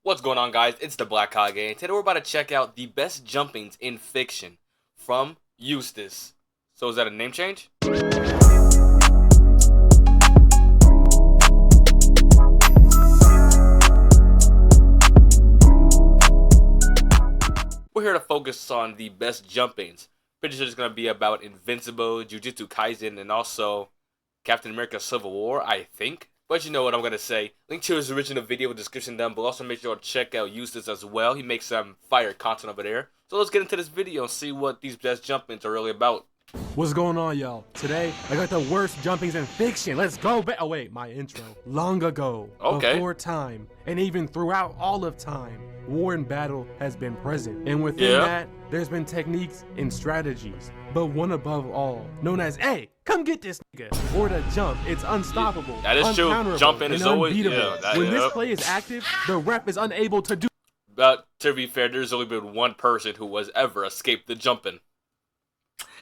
What's going on, guys? It's the BlackBladeKage, and today we're about to check out the best jumpings in fiction from Eustace. So is that a name change? We're here to focus on the best jumpings. Pretty sure it's going to be about Invincible, Jujutsu Kaisen, and also Captain America Civil War, I think. But you know what I'm going to say. Link to his original video in the description down below. Also make sure to check out Eustace as well. He makes some fire content over there. So let's get into this video and see what these best jumpings are really about. What's going on, y'all? Today, I got the worst jumpings in fiction. Let's go back. Oh, wait, my intro. Long ago, before time, and even throughout all of time, war and battle has been present. And within that, there's been techniques and strategies. But one above all, known as, hey, come get this nigga. Or the jump. It's unstoppable. That is true. Jumping is always, when this play is active, the ref is unable to do. But to be fair, there's only been one person who has ever escaped the jumping.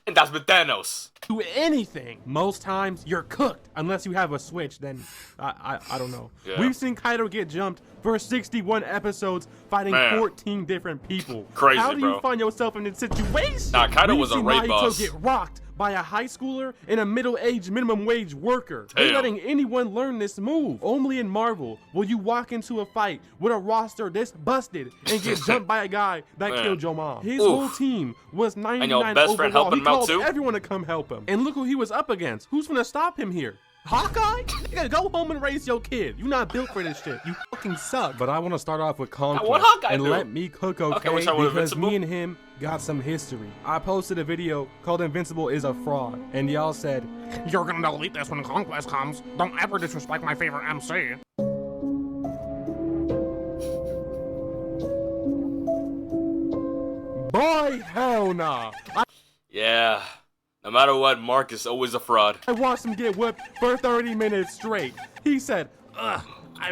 And that's been Thanos. Do anything. Most times you're cooked unless you have a switch. Then I don't know. We've seen Kaido get jumped for 61 episodes fighting 14 different people. Crazy, How do you find yourself in this situation? Nah, Kaido was a raid boss. Get rocked by a high schooler and a middle-aged minimum wage worker. They're letting anyone learn this move. Only in Marvel will you walk into a fight with a roster this busted and get jumped by a guy that killed your mom. His whole team was 99 and your best friend helping him out too? Everyone to come help him. And look who he was up against. Who's gonna stop him here? Hawkeye? You gotta go home and raise your kid. You're not built for this shit. You fucking suck. But I want to start off with Conquest and let me cook, okay? Because me and him got some history. I posted a video called Invincible is a Fraud, and y'all said, "You're gonna delete this when Conquest comes. Don't ever disrespect my favorite MC." Boy, hell nah. Yeah. No matter what, Mark is always a fraud. I watched him get whipped for 30 minutes straight. He said, I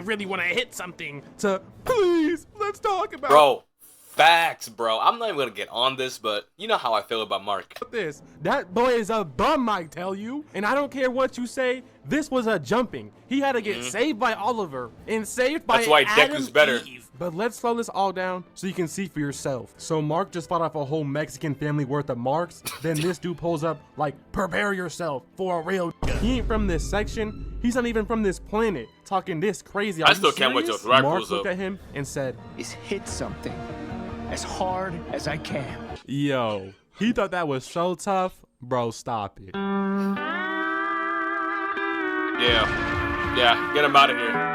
really want to hit something, to please, let's talk about Bro, facts, bro. I'm not even going to get on this, but you know how I feel about Mark. This. That boy is a bum, I tell you. And I don't care what you say, this was a jumping. He had to get saved by Oliver and saved by That's why Adam Deku's better. Eve. But let's slow this all down so you can see for yourself. So Mark just fought off a whole Mexican family worth of marks. Then this dude pulls up like, prepare yourself for a real. He ain't from this section. He's not even from this planet. Talking this crazy. I still can't wait till Thrak Mark looked at him and said, "Is hit something as hard as I can." Yo, he thought that was so tough. Bro, stop it. Yeah, get him out of here.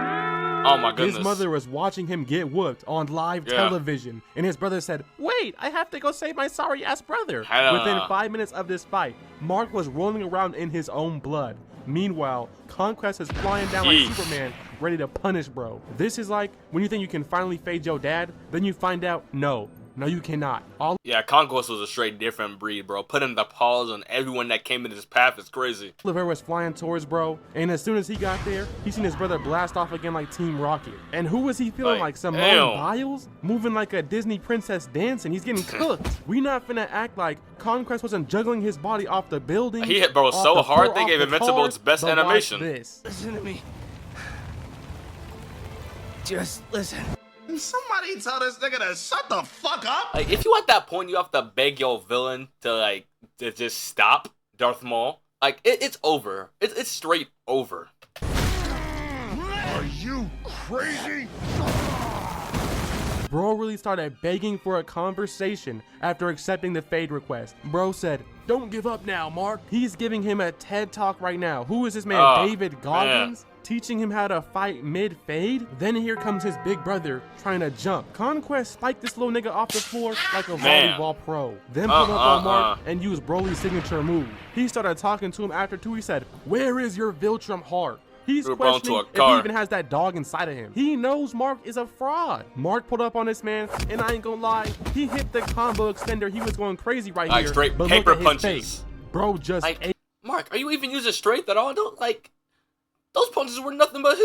Oh my goodness. His mother was watching him get whooped on live television, and his brother said, "Wait, I have to go save my sorry-ass brother." Within 5 minutes of this fight, Mark was rolling around in his own blood. Meanwhile, Conquest is flying down like Superman, ready to punish bro. This is like when you think you can finally fade your dad, then you find out, no, you cannot. Conquest was a straight different breed, bro. Putting the pause on everyone that came in his path is crazy. Oliver was flying towards bro, and as soon as he got there, he seen his brother blast off again like Team Rocket. And who was he feeling like Simone Biles? Moving like a Disney princess dancing. He's getting cooked. We not finna act like Conquest wasn't juggling his body off the building. He hit bro so hard, they gave Invincible its best animation. Listen to me. Just listen. Somebody tell this nigga to shut the fuck up. Like, if you at that point, you have to beg your villain to just stop Darth Maul. Like, it's over. It's straight over. Are you crazy? Bro really started begging for a conversation after accepting the fade request. Bro said, "Don't give up now, Mark." He's giving him a TED talk right now. Who is this man, David Goggins? Teaching him how to fight mid-fade? Then here comes his big brother trying to jump. Conquest spiked this little nigga off the floor like a volleyball pro. Then put up on Mark and used Broly's signature move. He started talking to him after too. He said, "Where is your Viltrum heart?" He's questioning if he even has that dog inside of him. He knows Mark is a fraud. Mark pulled up on this man, and I ain't gonna lie, he hit the combo extender. He was going crazy right here. Straight but paper look at his punches. face. Bro just ate. Mark, are you even using strength at all? Don't those punches were nothing but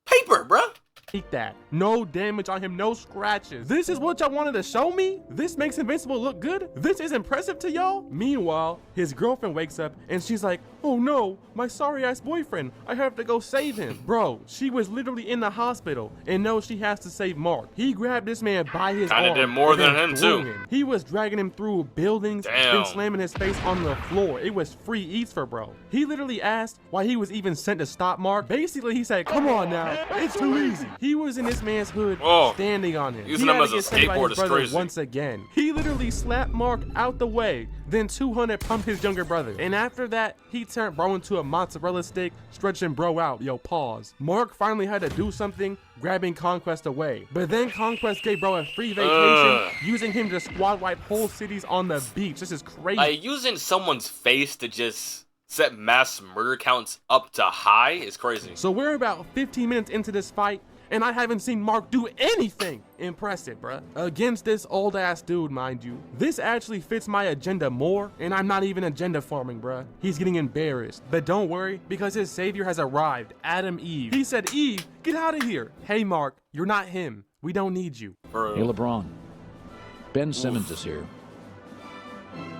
paper, bruh. Eat that. No damage on him, no scratches. This is what y'all wanted to show me? This makes Invincible look good? This is impressive to y'all? Meanwhile, his girlfriend wakes up and she's like, oh no, my sorry ass boyfriend. I have to go save him. Bro, she was literally in the hospital and knows she has to save Mark. He grabbed this man by his arm. Kinda did more than him too. He was dragging him through buildings and slamming his face on the floor. It was free eats for bro. He literally asked why he was even sent to stop Mark. Basically, he said, come on now, it's too easy. He was in this man's hood standing on him. Using him as a skateboard is crazy. Once again, he literally slapped Mark out the way, then 200 pumped his younger brother. And after that, he turned bro into a mozzarella stick, stretching bro out. Yo, pause. Mark finally had to do something, grabbing Conquest away. But then Conquest gave bro a free vacation, using him to squad wipe whole cities on the beach. This is crazy. Using someone's face to just set mass murder counts up to high is crazy. So we're about 15 minutes into this fight, and I haven't seen Mark do anything impressive, bruh. Against this old ass dude, mind you. This actually fits my agenda more, and I'm not even agenda farming, bruh. He's getting embarrassed. But don't worry, because his savior has arrived, Adam Eve. He said, Eve, get out of here. Hey, Mark, you're not him. We don't need you. Hey, LeBron. Ben Simmons is here.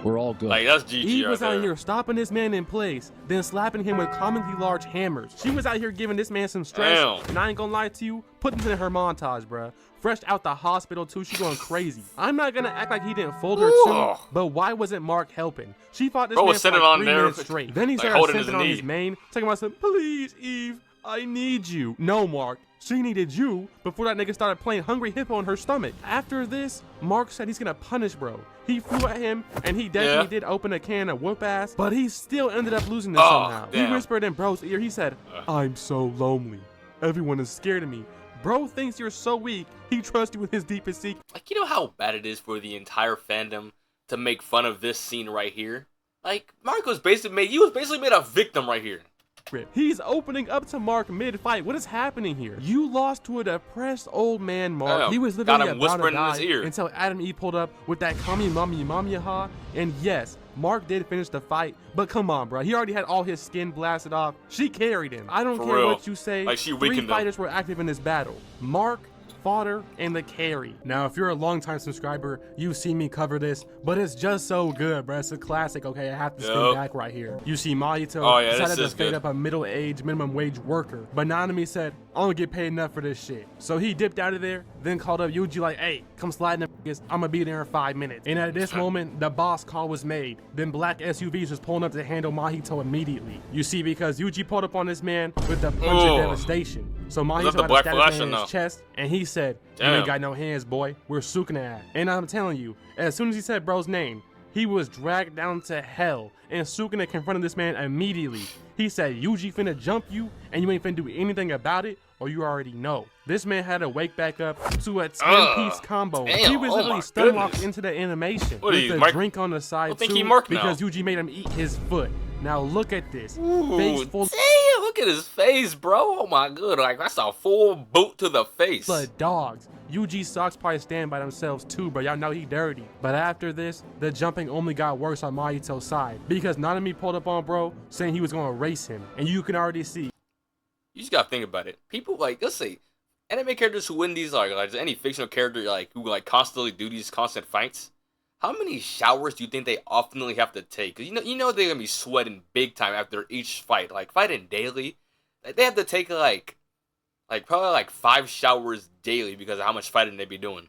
We're all good. Like, that's GG. Eve was right out there. here stopping this man in place, then slapping him with comically large hammers. She was out here giving this man some stress, and I ain't gonna lie to you, putting it in her montage, bruh. Fresh out the hospital too, she going crazy. I'm not gonna act like he didn't fold her too, but why wasn't Mark helping? She fought this man for like 3 minutes straight. Then he started sending on his main, talking about something, please, Eve, I need you. No, Mark. She needed you before that nigga started playing Hungry Hippo in her stomach. After this, Mark said he's gonna punish bro. He flew at him, and he definitely did open a can of whoop ass, but he still ended up losing this somehow. Damn. He whispered in bro's ear, he said, I'm so lonely. Everyone is scared of me. Bro thinks you're so weak, he trusts you with his deepest secret. Like, you know how bad it is for the entire fandom to make fun of this scene right here? Like, Mark was basically made a victim right here. He's opening up to Mark mid-fight. What is happening here? You lost to a depressed old man, Mark. He was literally about to die until Adam E pulled up with that kami mami ha. And yes, Mark did finish the fight, but come on, bro. He already had all his skin blasted off. She carried him. I don't care what you say. Like, she 3 fighters were active in this battle. Mark, fodder, and the carry. Now, if you're a longtime subscriber, you've seen me cover this, but it's just so good, bro. It's a classic, okay? I have to spin back right here. You see Mahito decided to fade up a middle-aged minimum wage worker, but Nanami said, I don't get paid enough for this shit. So he dipped out of there, then called up Yuji like, hey, come slide in the I'm gonna be there in 5 minutes. And at this moment, the boss call was made. Then black SUVs was pulling up to handle Mahito immediately. You see, because Yuji pulled up on this man with the punch of devastation. So Mahito had a status in his chest, and he said, you ain't got no hands, boy. We're Sukuna. And I'm telling you, as soon as he said bro's name, he was dragged down to hell, and Sukuna confronted this man immediately. He said, Yuji finna jump you, and you ain't finna do anything about it, or you already know. This man had to wake back up to a 10-piece combo. He was literally stun locked into the animation with the drink on the side too, because Yuji made him eat his foot. Now look at this. Face full. Damn, look at his face, bro. Oh my god, like that's a full boot to the face. But dogs. Yuji's socks probably stand by themselves too, bro. Y'all know he dirty. But after this, the jumping only got worse on Mahito's side, because Nanami pulled up on bro, saying he was gonna race him, and you can already see. You just gotta think about it. People like, let's say, anime characters who win these, like any fictional character, like who like constantly do these constant fights. How many showers do you think they oftenly have to take? Cause you know they're gonna be sweating big time after each fight. Like fighting daily, they have to take like probably like 5 showers daily because of how much fighting they be doing.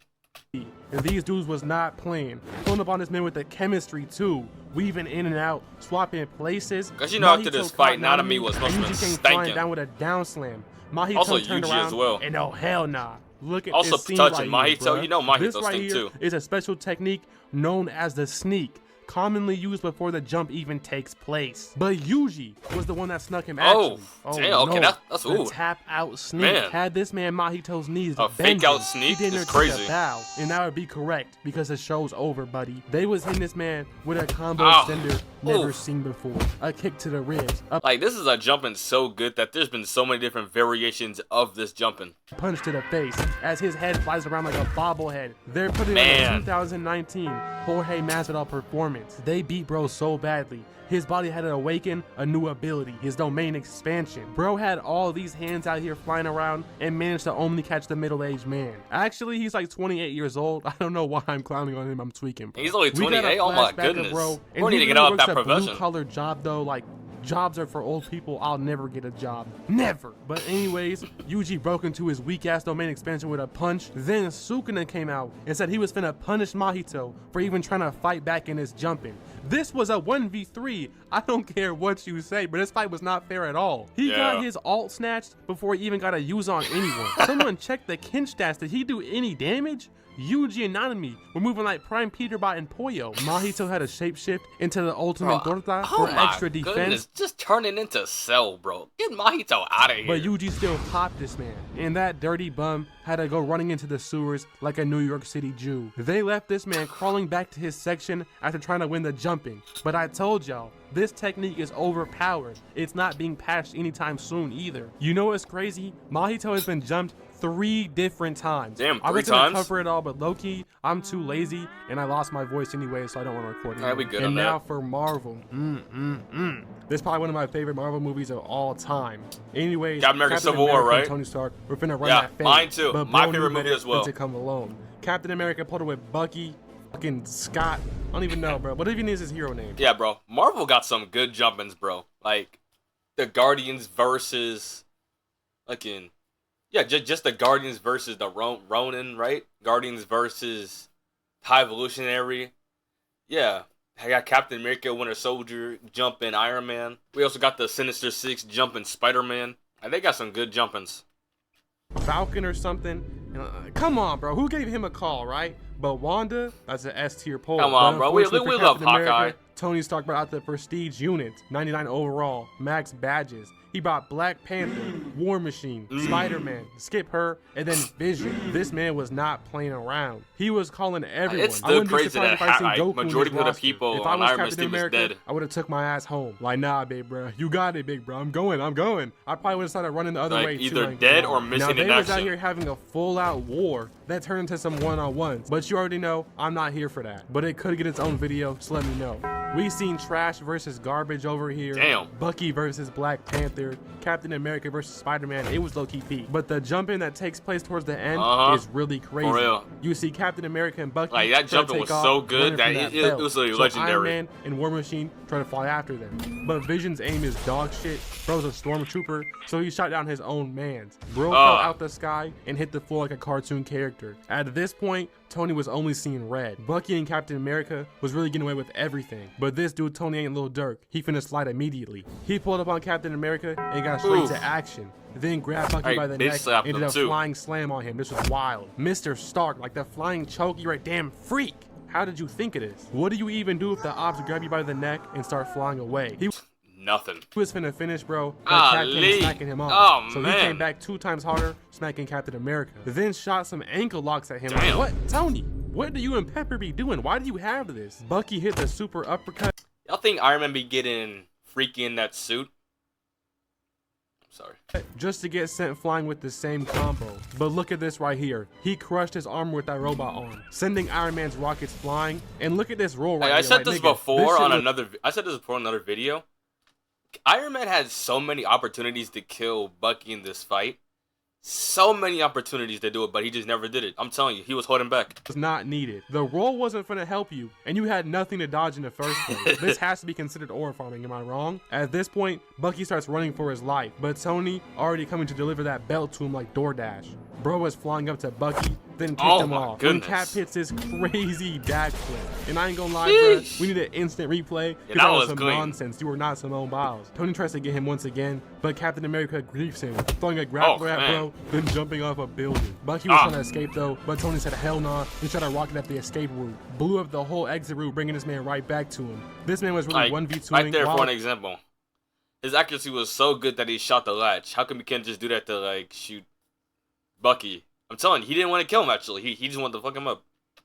And these dudes was not playing. Pulling up on this man with the chemistry too, weaving in and out, swapping places. Cause you know after this fight, Nanami was supposed to be stinking. Down with a down slam. Mahito also turned Yuji around, as well. and oh hell nah. Look at also this scene touching right Mahito. Here, you know Mahito's right thing too. Is a special technique known as the sneak, commonly used before the jump even takes place. But Yuji was the one that snuck him actually. Damn, okay, that's the tap out sneak had this man Mahito's knees a bending. fake out sneak is crazy. Bow, and that would be correct because the show's over, buddy. They was hitting this man with a combo extender never seen before. A kick to the ribs. Like this is a jumping so good that there's been so many different variations of this jumping. Punch to the face as his head flies around like a bobblehead. They're putting on a 2019 Jorge Masvidal performance. performance. They beat bro so badly. His body had to awaken a new ability, his domain expansion. Bro had all these hands out here flying around and managed to only catch the middle-aged man. Actually, he's like 28 years old. I don't know why I'm clowning on him. I'm tweaking. Bro. He's only 28? Oh my goodness. Bro, We need to get out of that a profession. blue-collar job though, like jobs are for old people. I'll never get a job. Never. But anyways, Yuji broke into his weak-ass domain expansion with a punch. Then Sukuna came out and said he was finna punish Mahito for even trying to fight back in his jumping. This was a 1v3. I don't care what you say, but this fight was not fair at all. He got his ult snatched before he even got a use on anyone. Someone check the Kin stats. Did he do any damage? Yuji and Nanami were moving like Prime Peterbot and Poyo. Mahito had a shapeshift into the ultimate Torta for extra defense. Goodness, just turn it into Cell, bro. Get Mahito out of here. But Yuji still popped this man, and that dirty bum had to go running into the sewers like a New York City Jew. They left this man crawling back to his section after trying to win the jumping. But I told y'all, this technique is overpowered. It's not being patched anytime soon either. You know what's crazy? Mahito has been jumped 3 different times. Damn, 3 I was times? gonna cover it all, but low-key, I'm too lazy, and I lost my voice anyway, so I don't want to record it. Yeah, we good and on now that. for Marvel. This is probably one of my favorite Marvel movies of all time. Anyways, Captain America Civil War, right? Tony Stark, we're finna run Yeah, that fade. mine too. But My bro favorite knew movie better as well. than to come alone. Captain America pulled it with Bucky, fucking Scott. I don't even know, bro. What even is his hero name? Yeah, bro. Marvel got some good jumpins, bro. Like the Guardians versus fucking just the Guardians versus the Ronin, right? Guardians versus High Evolutionary. Yeah. I got Captain America, Winter Soldier, jumping Iron Man. We also got the Sinister Six jumping Spider-Man. And they got some good jumpins. Falcon or something. Come on, bro. Who gave him a call, right? But Wanda, that's an S tier poll. Come on, But bro. We unfortunately for love Captain America, Hawkeye. Tony Stark brought out the Prestige unit, 99 overall, max badges. He brought Black Panther, War Machine, Spider-Man, skip her, and then Vision. This man was not playing around. He was calling everyone. It's still crazy that Goku majority in his of the roster. people If I on was Iron Man Captain team is America, dead. I would have took my ass home. Like, nah, big bro. You got it, big bro. I'm going. I probably would have started running the other Like, way too. either like, dead nah. or missing now, in they was out action. here having a full-out war that turned into some one-on-ones. But you already know I'm not here for that. But it could get its own video, so let me know. We seen trash versus garbage over here. Damn. Bucky versus Black Panther. Captain America versus Spider-Man. It was low-key peak. But the jumping that takes place towards the end is really crazy. For real. You see Captain America and Bucky. Like, that try to jumping was take off, so good running that from it belt. was like So legendary. Iron Man and War Machine try to fly after them. But Vision's aim is dog shit. Bro's a stormtrooper, so he shot down his own mans. Bro fell out the sky and hit the floor like a cartoon character. At this point, Tony was only seeing red. Bucky and Captain America was really getting away with everything. But this dude, Tony ain't Lil Durk. He finna slide immediately. He pulled up on Captain America and got straight to action. Then grabbed Bucky by the neck and did a flying slam on him. This was wild. Mr. Stark, like the flying choke, you're a damn freak. How did you think of this? What do you even do if the ops grab you by the neck and start flying away? He Nothing. was finna finish, bro, but Cap came smacking him off. Oh, so man. he came back 2 times harder, smacking Captain America. Then shot some ankle locks at him. Damn. Like, what? Tony, what do you and Pepper be doing? Why do you have this? Bucky hit the super uppercut. Y'all think Iron Man be getting freaky in that suit? Sorry. Just to get sent flying with the same combo. But look at this right here. He crushed his armor with that robot arm, sending Iron Man's rockets flying. And look at this roll right here. I said like, this nigga, before shit on look- another. I said this before on another video. Iron Man had so many opportunities to kill Bucky in this fight. So many opportunities to do it, but he just never did it. I'm telling you, he was holding back. was not needed. The roll wasn't gonna help you, and you had nothing to dodge in the first place. This has to be considered ore farming, am I wrong? At this point, Bucky starts running for his life, but Tony already coming to deliver that belt to him like DoorDash. Bro was flying up to Bucky, then kicked him my off. goodness. When Cap hits this crazy dash flip. And I ain't gonna lie, bro, we need an instant replay, because that was some clean. nonsense. You were not Simone Biles. Tony tries to get him once again, but Captain America griefs him, throwing a grappler at man. bro, then jumping off a building. Bucky was trying to escape though, but Tony said hell nah, and shot a rocket at the escape route. Blew up the whole exit route, bringing this man right back to him. This man was really Like, 1v2ing. right there for an example. His accuracy was so good that he shot the latch. How come you can't just do that to, like, shoot Bucky? I'm telling you, he didn't want to kill him, actually. He just wanted to fuck him up.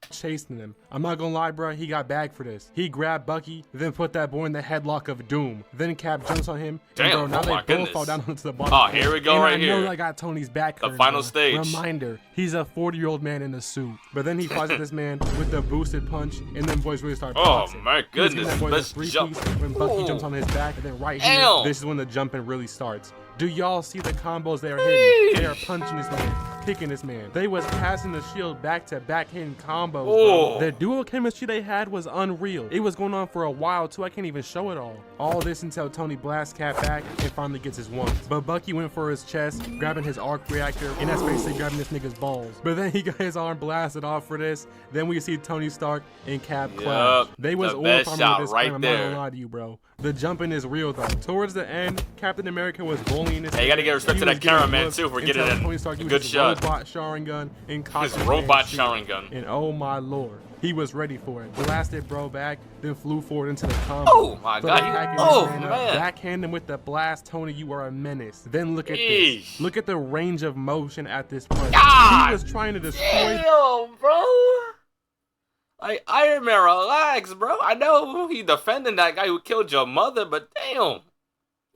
chasing him. I'm not gonna lie, bro, he got bagged for this. He grabbed Bucky, then put that boy in the headlock of doom. Then Cap jumps on him. Damn, and bro, now they both fall down onto the bottom. Oh, here we go, and right here. I know I got Tony's back. The final stage. Reminder, he's a 40-year-old man in a suit. But then he fights with this man with the boosted punch, and then boys really start boxing. Oh my goodness, let's jump. When Bucky jumps on his back, and then right here, this is when the jumping really starts. Do y'all see the combos they are hitting? They are punching this man, kicking this man. They was passing the shield back to back hitting combos, bro. The dual chemistry they had was unreal. It was going on for a while too. I can't even show it all. All this until Tony blasts Cap back and finally gets his one. But Bucky went for his chest, grabbing his arc reactor, and that's basically grabbing this nigga's balls. But then he got his arm blasted off for this. Then we see Tony Stark and Cap clash. They was all farming with this right there. I'm not gonna lie to you, bro. The jumping is real though. Towards the end, Captain America was bullying this. Hey, you gotta get respect to that cameraman too for getting in. A good shot. Robot Sharingan and his robot Sharingan. And oh my lord, he was ready for it. Blasted bro back, then flew forward into the combo. Oh my god. Oh man. Backhand him with the blast. Tony, you are a menace. Then look at this. Look at the range of motion at this point. He was trying to destroy. Damn, bro. Like, Iron Man, relax, bro. I know he defending that guy who killed your mother, but damn. You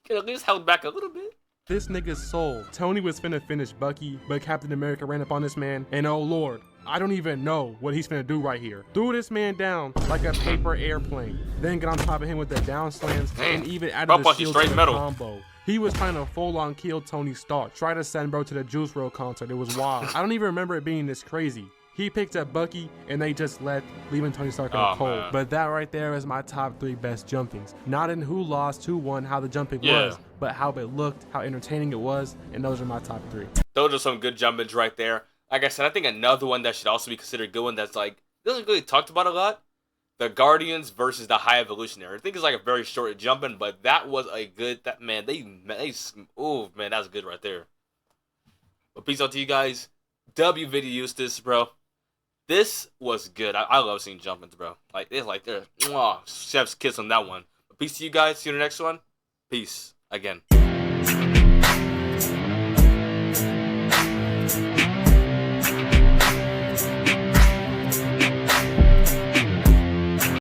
could at least held back a little bit. This nigga's soul. Tony was finna finish Bucky, but Captain America ran up on this man, and oh lord, I don't even know what he's finna do right here. Threw this man down like a paper airplane, then get on top of him with the down slams, and even added the shield to the combo. He was trying to full-on kill Tony Stark. Try to send bro to the Juice WRLD concert. It was wild. I don't even remember it being this crazy. He picked up Bucky, and they just left, leaving Tony Stark in the cold. Man. But that right there is my top 3 best jumpings. Not in who lost, who won, how the jumping was, but how it looked, how entertaining it was, and those are my top 3. Those are some good jumpings right there. Like I said, I think another one that should also be considered a good one that's like, doesn't really talked about a lot. The Guardians versus the High Evolutionary. I think it's like a very short jumping, but that was a good, oh man, that's good right there. But peace out to you guys. W video Eustace, bro. This was good. I love seeing jumpings, bro. Like, it's like, chef's kiss on that one. But peace to you guys. See you in the next one. Peace again.